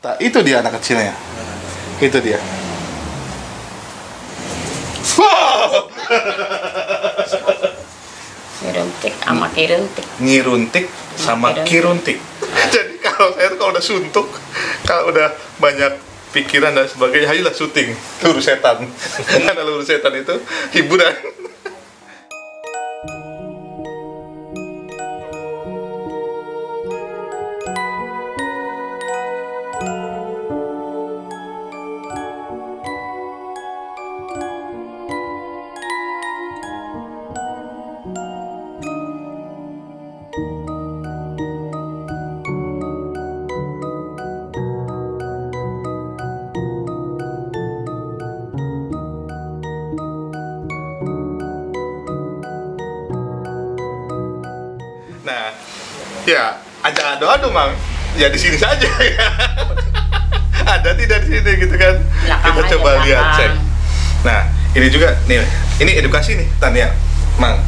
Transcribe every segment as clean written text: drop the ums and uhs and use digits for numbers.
Nah, itu dia anak kecilnya. Itu dia. Nyiruntik sama kiruntik. Nyiruntik sama kiruntik. Jadi kalau saya tuh kalau udah suntuk, kalau udah banyak pikiran dan sebagainya, ayolah syuting Lurus Setan. Karena Lurus Setan itu hiburan. Nah, ya ajak adu-adu mang, ya di sini saja ya. Ada tidak di sini gitu kan? Kita coba lihat cek. Nah, ini juga nih, ini edukasi nih Tania, mang.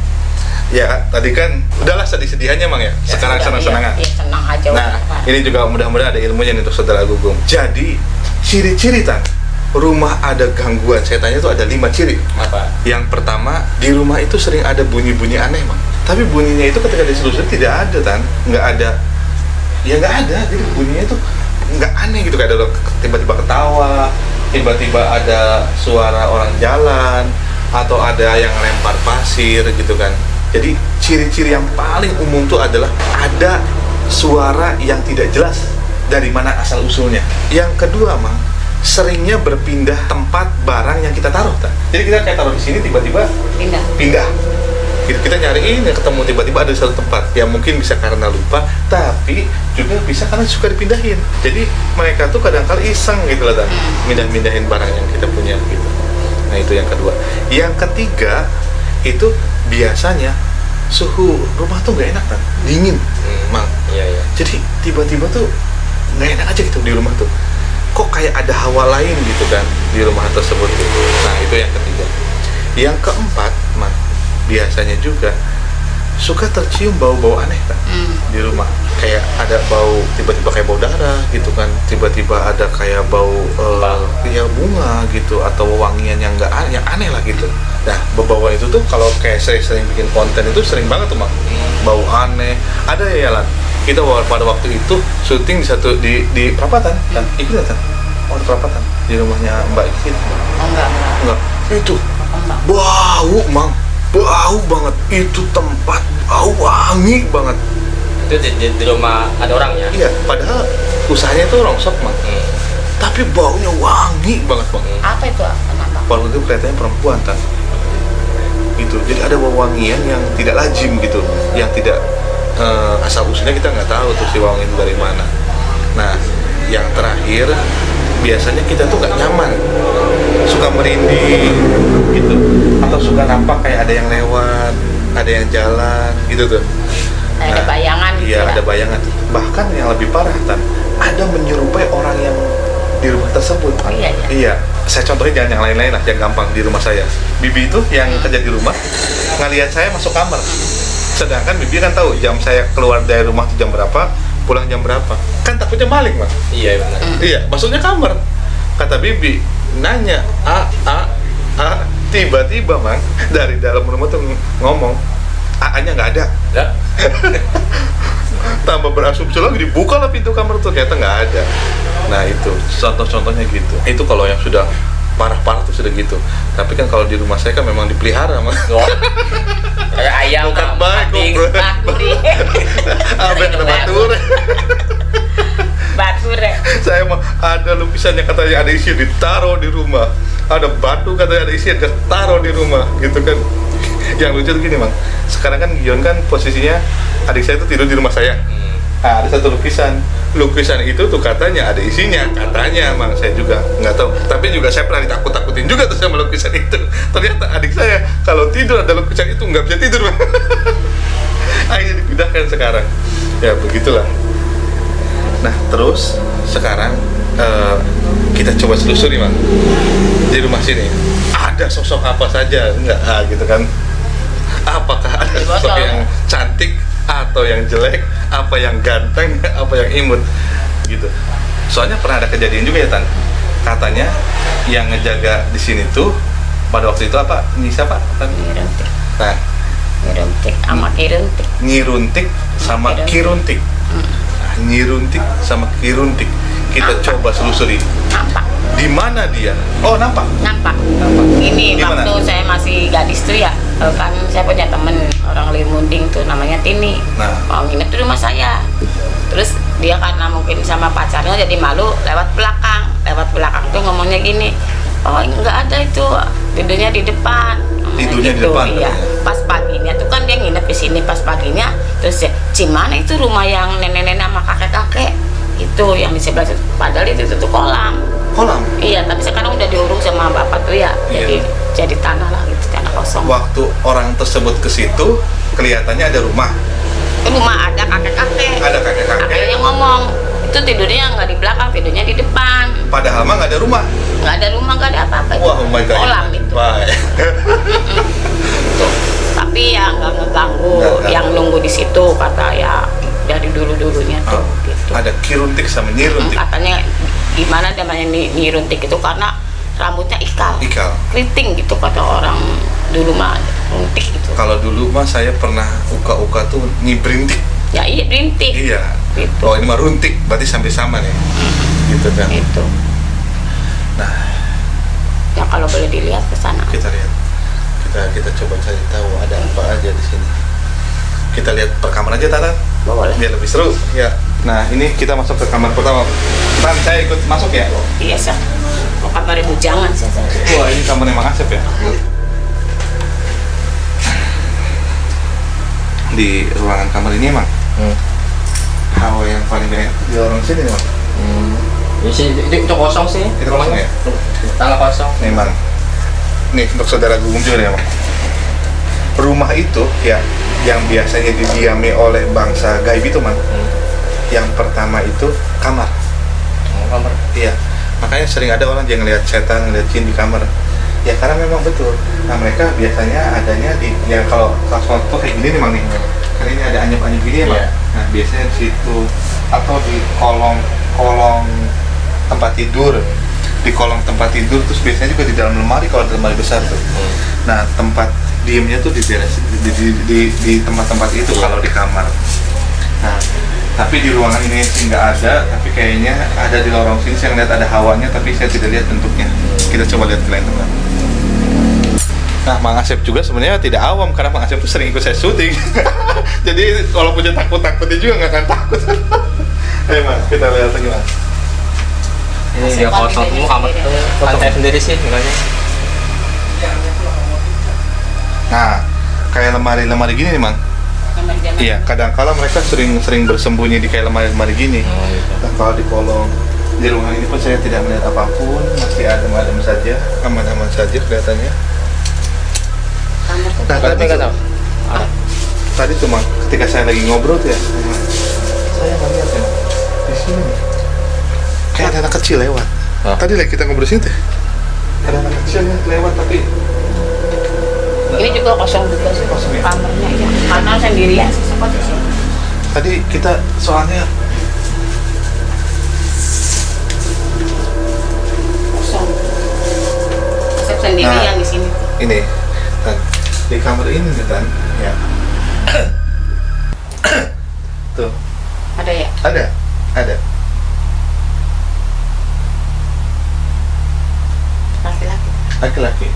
Ya tadi kan udahlah sedih-sedihannya mang ya. Sekarang senang-senangan. Iya, senang aja. Nah, ini juga mudah-mudahan ada ilmunya nih untuk saudara Gugum. Jadi ciri-ciri Tan rumah ada gangguan setannya itu ada 5 ciri. Apa? Yang pertama, di rumah itu sering ada bunyi-bunyi aneh, Mang. Tapi bunyinya itu ketika diselusuri tidak ada, Tan. Nggak ada. Ya nggak ada. Jadi bunyinya itu nggak aneh gitu. Kayak ada tiba-tiba ketawa, tiba-tiba ada suara orang jalan, atau ada yang lempar pasir gitu kan. Jadi ciri-ciri yang paling umum itu adalah ada suara yang tidak jelas dari mana asal-usulnya. Yang kedua, Mang, seringnya berpindah tempat barang yang kita taruh. Jadi kita kayak taruh di sini tiba-tiba pindah. Kita nyariin ya ketemu tiba-tiba ada di satu tempat. Ya mungkin bisa karena lupa, tapi juga bisa karena suka dipindahin. Jadi mereka tuh kadang-kala iseng gitu lah, mindah-mindahin barang yang kita punya gitu. Nah itu yang kedua. Yang ketiga itu biasanya suhu rumah tuh nggak enak kan, dingin, Mang. Iya. Jadi tiba-tiba tuh nggak enak aja gitu di rumah tuh. Kok kayak ada hawa lain gitu kan di rumah tersebut gitu. Nah itu yang ketiga. Yang keempat, Mang, biasanya juga suka tercium bau-bau aneh kan di rumah. Kayak ada bau, tiba-tiba kayak bau darah gitu kan, tiba-tiba ada kayak bau ya bunga gitu, atau wangian yang nggak aneh, yang aneh lah gitu. Nah bau-bauan itu tuh kalau kayak saya sering bikin konten itu sering banget tuh, Mang. Bau aneh. Ada ya Lan, kita pada waktu itu syuting di perapatan kan, ikut kan? Oh di perapatan di rumahnya Mbak Ikit. Oh enggak. Itu bau, Mang, bau banget. Itu tempat bau wangi banget. Itu di rumah ada orangnya? Iya, padahal usahanya itu rongsok, Mang. Tapi baunya wangi banget, Bang. Apa itu? Kenapa? Waktu itu kelihatannya perempuan kan. Gitu. Jadi ada wangian yang tidak lazim gitu, yang tidak asal usulnya kita nggak tahu tuh si wangi itu dari mana. Nah, yang terakhir biasanya kita tuh nggak nyaman, suka merinding gitu, atau suka nampak kayak ada yang lewat, ada yang jalan gitu tuh. Ada bayangan. Iya, ada bayangan. Bahkan yang lebih parah, Tan, ada menyerupai orang yang di rumah tersebut. Oh iya. Iya. Saya contohnya jangan yang lain-lain lah, yang gampang di rumah saya. Bibi itu yang kerja di rumah ngelihat saya masuk kamar. Sedangkan Bibi kan tahu jam saya keluar dari rumah itu jam berapa, pulang jam berapa. Kan takutnya maling, Mang. Iya benar. Iya, maksudnya kamar. Kata Bibi, nanya, tiba-tiba, Mang, dari dalam rumah tuh ngomong, A-nya nggak ada. Ya? Tambah berasumsi lagi, dibuka lah pintu kamar tuh, ternyata nggak ada. Nah itu contoh-contohnya gitu. Itu kalau yang sudah parah-parah tuh sudah gitu. Tapi kan kalau di rumah saya kan memang dipelihara, Mang. Kayak ayam, bukan baik, ada bature. Saya mah ada lukisan yang katanya ada isi ditaruh di rumah. Ada batu katanya ada isi ditaruh di rumah, gitu kan. Yang lucu tuh gini, Mang. Sekarang kan Gion kan posisinya adik saya tuh tidur di rumah saya. Nah, ada satu lukisan itu tuh katanya ada isinya, katanya, Mang. Saya juga nggak tahu, tapi juga saya pernah ditakut-takutin juga tuh sama lukisan itu. Ternyata adik saya kalau tidur ada lukisan itu nggak bisa tidur, Mang. Akhirnya dipindahkan sekarang. Ya begitulah. Nah terus sekarang kita coba selusuri, Mang, di rumah sini ada sosok apa saja enggak gitu kan. Apakah ada sosok yang cantik atau yang jelek, apa yang ganteng, apa yang imut gitu. Soalnya pernah ada kejadian juga ya Tan. Katanya yang ngejaga di sini tuh pada waktu itu apa? Nisa Pak? Tan? Nyiruntik. Nah, Nyiruntik sama kiruntik. Nyiruntik sama Kiruntik. Nah, Nyiruntik sama Kiruntik. Kita coba selusuri. Nampak. Di mana dia? Oh, nampak. Nampak. Nampak. Ini Gimana? waktu saya masih gadis tuh ya, kan saya punya temen orang Limunding tuh namanya Tini. Nah. Mau nginep di rumah saya. Terus dia karena mungkin sama pacarnya jadi malu lewat belakang. Lewat belakang tuh ngomongnya gini, oh nggak ada itu, tidurnya di depan. Tidurnya di Gitu, depan, iya. katanya. Pas paginya tuh kan dia nginep di sini, pas paginya terus ya, Cimana itu rumah yang nenek-nenek sama kakek-kakek itu yang di sebelah situ. Padahal itu tuh kolam. Kolam. Iya, tapi sekarang udah diurus sama bapak tuh ya, Iya. jadi tanah lah gitu, tanah kosong. Waktu orang tersebut ke situ, kelihatannya ada rumah. Rumah ada kakek-kakek. Ada kakek-kakek. Kakeknya ngomong, itu tidurnya nggak di belakang, tidurnya di depan. Padahal mah nggak ada rumah. Nggak ada rumah, nggak ada apa-apa. Wah, oh my God. Kolam itu. Baik. Tuh. Tapi ya nggak ngeganggu Nggak ganggu. yang nunggu di situ, kata ya dari dulu-dulunya tuh. Oh, Gitu. ada Kiruntik sama Nyiruntik. Katanya gimana namanya Nyiruntik itu karena rambutnya ikal. Ikal. Keriting gitu kata orang dulu mah, runtik gitu. Kalau dulu mah saya pernah uka-uka tuh Nyibrintik. Ya iya rintik. Iya. Gitu. Oh, ini mah runtik, berarti sampai sama nih. Gitu kan. Itu. Nah, Ya kalau boleh dilihat ke sana. kita lihat. Kita coba cari tahu ada apa aja di sini. Kita lihat per kamar aja, Tata. Boleh. Biar lebih seru. Ya. Nah, ini kita masuk ke kamar pertama. Tan, saya ikut masuk ya. Iya sah. Mau kamar ibu jangan sih. Wah, ini kamarnya Mang Asep ya. Di ruangan kamar ini emang hawa yang paling enak di orang sini emang. Ya sih, itu kosong sih. Itu kosong ya? Tanah kosong. Memang. Nih untuk saudara Gugum juga ya, Bang. Rumah itu ya yang biasanya didiami oleh bangsa gaib itu, Man. Yang pertama itu kamar. Kamar. Iya. Makanya sering ada orang yang ngelihat setan, ngelihat jin di kamar. Ya karena memang betul. Nah mereka biasanya adanya di ya kalau sesuatu kayak gini nih, Mang nih. Karena ini ada anyep-anyep gini ya, Bang. Iya. Nah biasanya di situ atau di kolong tempat tidur. Di kolong tempat tidur, terus biasanya juga di dalam lemari kalau ada lemari besar tuh. Nah tempat diemnya tuh di tempat-tempat itu kalau di kamar. Nah tapi di ruangan ini sih nggak ada, tapi kayaknya ada di lorong sini saya ngeliat ada hawanya, tapi saya tidak lihat bentuknya. Kita coba lihat ke lain tempat. Nah, Mang Asep juga sebenarnya tidak awam karena Mang Asep tuh sering ikut saya syuting. Jadi kalau punya takut-takutnya juga nggak akan takut. Ayo Mas, kita lihat lagi Mas. Ini dia kosong semua kamar itu. Kan saya sendiri sih makanya. Nah, kayak lemari-lemari gini nih Mang. Iya, kadang-kala mereka sering bersembunyi di kayak lemari-lemari gini. Nah, kalau di kolong di ruangan ini pun saya tidak melihat apapun, masih adem-adem saja, aman-aman saja kelihatannya. Nah, tadi tuh Mang, ketika saya lagi ngobrol tuh ya, saya ngeliat ya Mang, di sini nih, kayak ada anak kecil lewat. Tadi lagi kita ngobrol sini tuh, ada anak kecil yang lewat tapi Ini juga kosong juga sih, Kosong ya? kamarnya ya. Karena sendirian sih seperti sih. tadi kita soalnya Kosong. Asep sendirian di sini. ini kan di kamar ini nih kan ya tuh Ada ya? ada laki-laki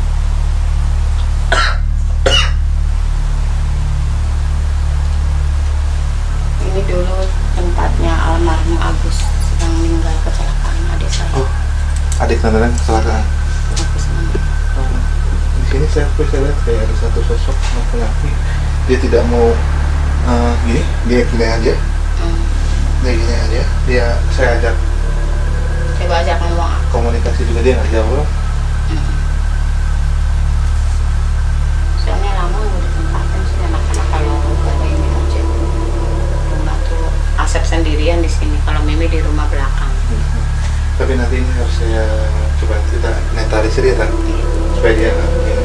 Ini dulu tempatnya almarhum Agus sedang meninggal kecelakaan adik saya. Oh, adik Nandana kecelakaan. Agus namanya. Di sini saya lihat kayak ada satu sosok laki-laki, dia tidak mau gini, dia gini aja, saya ajak Coba ajak ngomong. komunikasi juga dia nggak jawab. Soalnya lama udah ditempatin sih anak-anak kalau dari ini aja. Rumah tuh Asep sendirian di sini, kalau Mimi di rumah belakang. Tapi nanti ini harus saya coba kita netralisir ya kan, supaya dia nggak begini.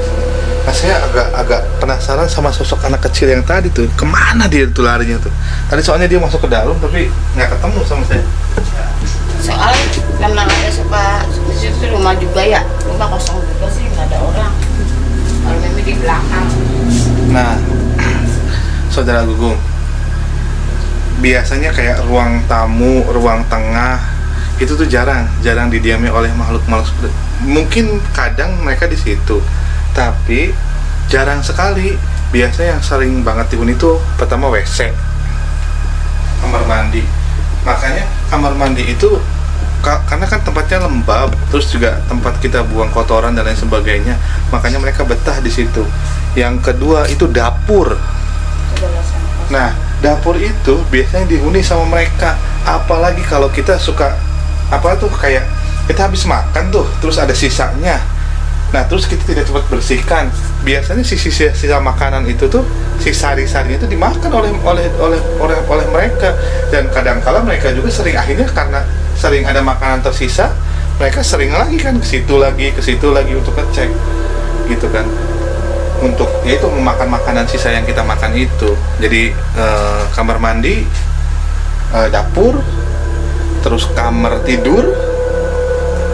Nah, saya agak penasaran sama sosok anak kecil yang tadi tuh, kemana dia tuh larinya tuh? Tadi soalnya dia masuk ke dalam tapi nggak ketemu sama saya. Soalnya memang ada suka di situ rumah juga ya, rumah kosong juga sih, nggak ada orang. Kalau memang di belakang. Nah, saudara Gugum, biasanya kayak ruang tamu, ruang tengah itu tuh jarang didiami oleh makhluk-makhluk. Mungkin kadang mereka di situ, tapi jarang sekali. Biasanya yang sering banget dihuni itu pertama WC, kamar mandi. Makanya kamar mandi itu karena kan tempatnya lembab, terus juga tempat kita buang kotoran dan lain sebagainya, makanya mereka betah di situ. Yang kedua itu dapur. Nah, dapur itu biasanya dihuni sama mereka. Apalagi kalau kita suka kayak kita habis makan tuh, terus ada sisanya. Nah, terus kita tidak cepat bersihkan. Biasanya sisa makanan itu tuh, si sari-sarinya itu dimakan oleh mereka. Dan kadang-kala mereka juga sering, akhirnya karena sering ada makanan tersisa, mereka sering lagi kan ke situ lagi untuk ngecek, gitu kan. Untuk yaitu memakan makanan sisa yang kita makan itu. Jadi kamar mandi, dapur, terus kamar tidur,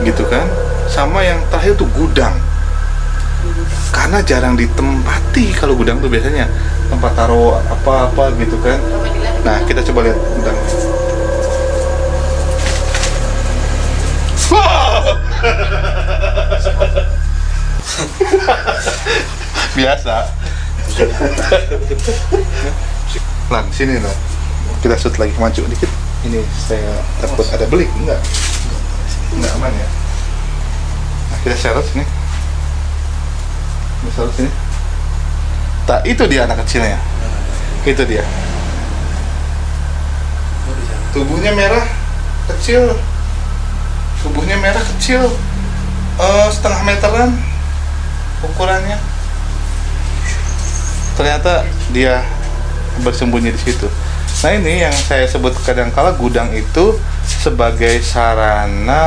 gitu kan. Sama yang terakhir tuh gudang. Karena jarang ditempati. Kalau gudang tuh biasanya tempat taruh apa-apa gitu kan. Nah, kita coba lihat gudang. Biasa. Lan, sini lah. Kita shoot lagi, maju dikit. Ini saya takut ada belik, enggak aman ya. Nah, kita share sini. Share sini. Tak, itu dia anak kecilnya. Itu dia. Tubuhnya merah kecil. Setengah meteran ukurannya. Ternyata dia bersembunyi di situ. Nah, ini yang saya sebut kadang-kala gudang itu sebagai sarana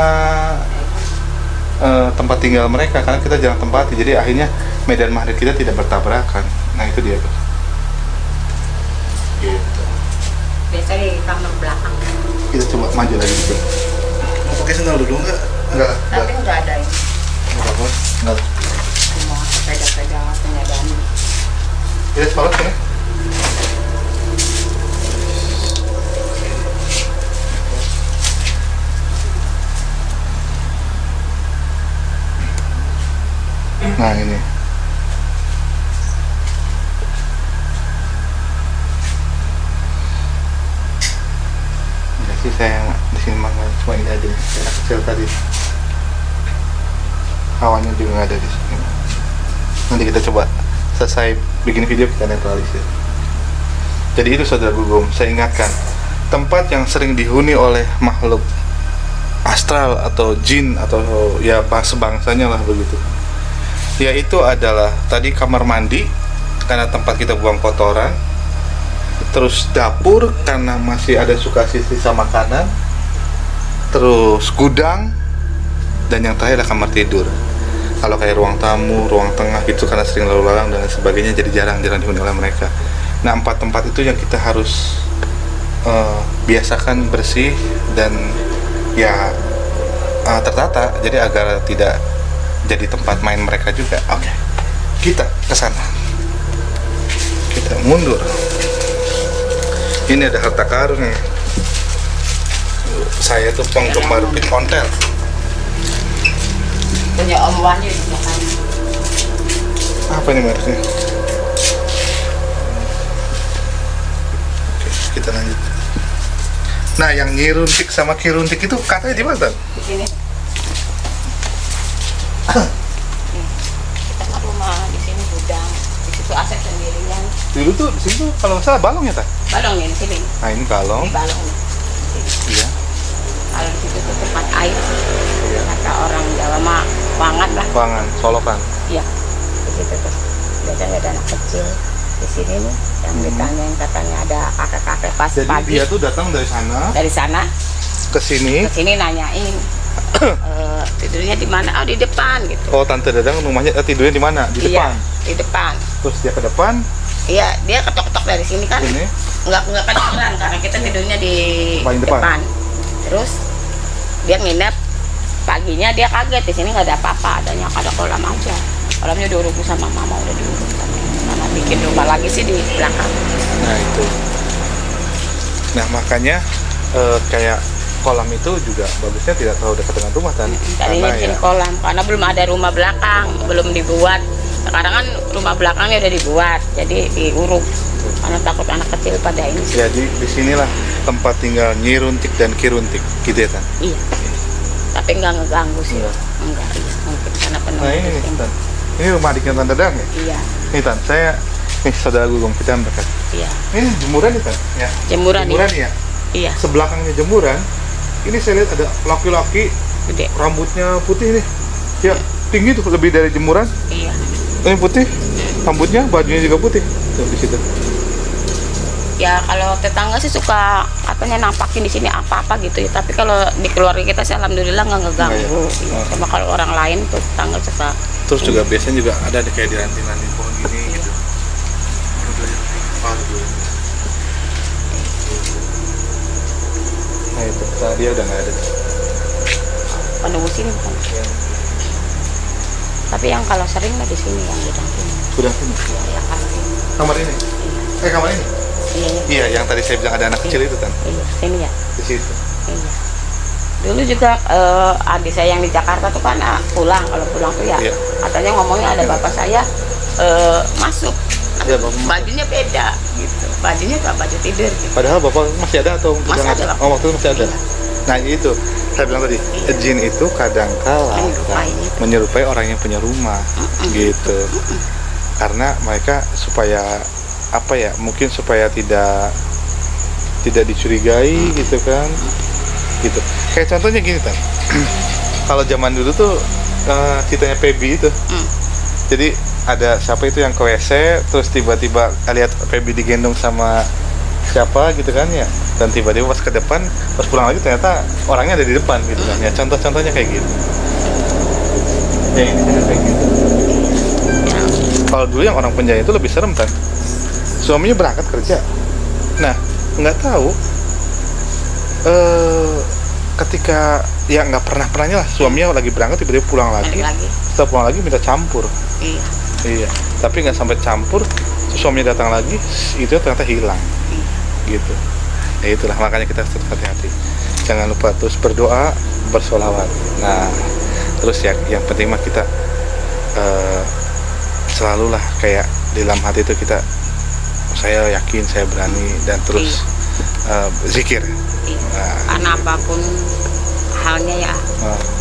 tempat tinggal mereka, karena kita jarang tempati, jadi akhirnya medan magnet kita tidak bertabrakan. Nah, itu dia tuh. Gitu. Biasa di kamar belakang. Kita coba maju lagi dikit. Mau pakai sendal dulu nggak? Enggak. Tapi nggak ada ini. Nggak apa-apa. Nggak. Cuma sepeda penyadaan. Kita sholat ya. Nah, ini. Jadi saya di sini mah cuma ini aja, yang kecil tadi. Hawanya juga nggak ada di sini. Nanti kita coba selesai bikin video kita netralisir. Jadi itu saudara Gugum, saya ingatkan, tempat yang sering dihuni oleh makhluk astral atau jin atau ya sebangsanya lah begitu. Yaitu adalah tadi kamar mandi karena tempat kita buang kotoran, terus dapur karena masih ada sisa makanan, terus gudang, dan yang terakhir adalah kamar tidur. Kalau kayak ruang tamu, ruang tengah gitu karena sering lalu lalang dan sebagainya, jadi jarang dihuni oleh mereka. Nah, 4 tempat itu yang kita harus biasakan bersih dan ya tertata, jadi agar tidak jadi tempat main mereka juga. Oke, kita ke sana. Kita mundur. Ini ada harta karun nih. Saya tuh penggemar pit ontel. Punya Om Wahyu di belakang. Apa ini mereknya? Oke, kita lanjut. Nah, yang Nyiruntik sama Kiruntik itu katanya di mana? Di sini. Kita ke rumah, di sini gudang, di situ aset sendirian. Dulu tuh di sini tuh kalau nggak salah balong ya, Tah? Balong ya di sini. Nah, ini balong. Ini balong. Iya. Kalau di situ tuh tempat air. Iya. Kata orang Jawa mah wangan lah. Wangan, solokan. Iya. Di situ tuh biasanya ada anak kecil di sini nih yang ditanyain, katanya ada kakek-kakek pas Jadi pagi. dia tuh datang dari sana ke sini. Nanyain tidurnya di mana? Oh, di depan gitu. Oh, tante datang rumahnya tidurnya di mana? Di depan. Iya, di depan. Terus dia ke depan. Iya, dia ketok-ketok dari sini kan. Sini. Nggak kedengeran karena kita tidurnya di Paling depan. Terus dia nginep, paginya dia kaget di sini nggak ada apa-apa, ada kolam aja. Kolamnya diuruk sama mama, udah diuruk sama bikin rumah lagi sih di belakang. Nah itu. Nah makanya kayak kolam itu juga bagusnya tidak terlalu dekat dengan rumah kan? Tadinya bikin kolam karena belum ada rumah belakang, belum dibuat. Sekarang kan rumah belakangnya udah dibuat, jadi diuruk karena takut anak kecil pada ini. Jadi disinilah tempat tinggal Nyi Runtik dan Ki Runtik, gitu ya Tan? Iya. Tapi nggak ngeganggu sih, enggak, mungkin karena penuh. Nah ini nih Tan, ini rumah adiknya Tan Dadang ya? Iya. Nih Tan, nih saudara Gugum kita yang dekat. Iya. Ini jemuran nih Tan? Ya. Jemuran ya? Iya. Sebelakangnya jemuran, ini saya lihat ada laki-laki, gede, rambutnya putih nih, ya tinggi tuh lebih dari jemuran. Iya. Ini putih, rambutnya, bajunya juga putih. Tuh di situ. Ya kalau tetangga sih suka katanya nampakin di sini apa-apa gitu ya. Tapi kalau di keluarga kita sih alhamdulillah nggak ngeganggu. Iya. Sama kalau orang lain tuh tetangga suka. Terus juga biasanya juga ada kayak di ranting-ranting pohon gini gitu. Nah itu, dia udah nggak ada. Penunggu sini kan. Ya. Tapi yang kalau sering mah di sini yang gudang sini. Gudang sini? Iya, kamar ini. Kamar ini? Iya. Kamar ini? Iya, iya. Iya, yang tadi saya bilang ada anak kecil itu kan? Iya, sini ya. Di situ. Iya. Dulu juga adik saya yang di Jakarta tuh kan pulang, kalau pulang tuh ya. Iya. Katanya ngomongnya ada bapak saya masuk. Ya, bajunya beda gitu. Bajunya gak baju tidur gitu. Padahal bapak masih ada atau masih ada? Oh, waktu itu masih ada. Iya. Nah itu saya bilang tadi, iya. Jin itu kadang-kala menyerupai orang yang punya rumah, gitu. Karena mereka supaya apa ya? Mungkin supaya tidak dicurigai, gitu kan? Gitu. Kayak contohnya gini kan. Kalau zaman dulu tuh ceritanya Pebi itu. Jadi ada siapa itu yang ke WC, terus tiba-tiba lihat Pebi digendong sama siapa gitu kan ya, dan tiba-tiba pas ke depan, pas pulang lagi ternyata orangnya ada di depan gitu kan ya. Contoh-contohnya kayak gitu ya, ini juga kayak gitu. Kalau dulu yang orang penjara itu lebih serem kan, suaminya berangkat kerja, nah nggak tahu ketika ya nggak pernahnya lah, suaminya lagi berangkat tiba-tiba pulang lagi. Setelah pulang lagi minta campur. Iya, tapi nggak sampai campur, suaminya datang lagi, itu ternyata hilang. Gitu. Ya itulah makanya kita harus hati-hati. Jangan lupa terus berdoa, bersolawat. Nah, terus yang penting mah kita selalulah kayak di dalam hati itu kita, saya yakin, saya berani, dan terus zikir. Nah, karena apapun halnya ya,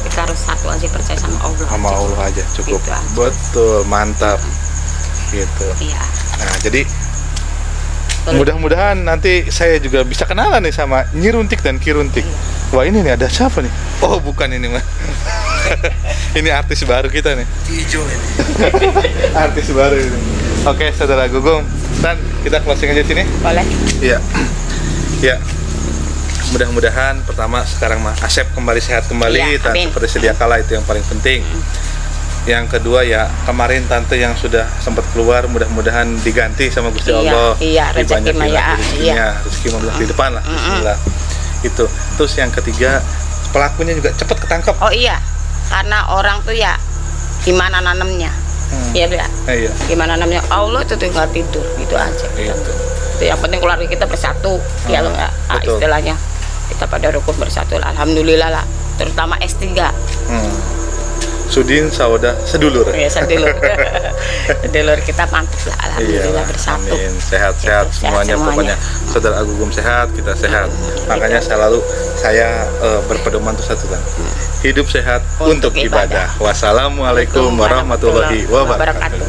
kita harus satu aja, percaya sama Allah. Sama Allah aja cukup. Gitu aja. Betul, mantap. Gitu. Iya. Nah, jadi mudah-mudahan nanti saya juga bisa kenalan nih sama Nyi Runtik dan Ki Runtik. Wah ini nih ada siapa nih? Oh bukan ini mah. Ini artis baru kita nih. Hijau ini. Artis baru ini. Oke saudara Gugum, Tan kita closing aja sini. Boleh. Iya. Ya. Mudah-mudahan pertama sekarang mah Asep kembali sehat kembali, ya, Tan seperti sedia kala, itu yang paling penting. Yang kedua ya, kemarin tante yang sudah sempat keluar mudah-mudahan diganti sama Gusti Allah. Iya, rezeki maya. Iya, rezeki mah di depan lah. Bismillah. Itu. Terus yang ketiga, pelakunya juga cepat ketangkep. Oh iya, karena orang tuh ya gimana nanemnya. Iya, Bu. Iya. Gimana namanya? Allah itu tuh nggak tidur, gitu aja. Itu. Yang penting keluarga kita bersatu. Ya lo nggak, istilahnya. Kita pada rukun bersatu. Alhamdulillah lah. Terutama S3. Sudin Sauda sedulur. Iya, sedulur. Sedulur kita mantap lah, alhamdulillah bersatu. Amin. Sehat-sehat semuanya pokoknya. Saudara Gugum sehat, kita sehat. Makanya selalu saya berpedoman untuk satu kan. Hidup sehat untuk ibadah. Wassalamualaikum warahmatullahi wabarakatuh.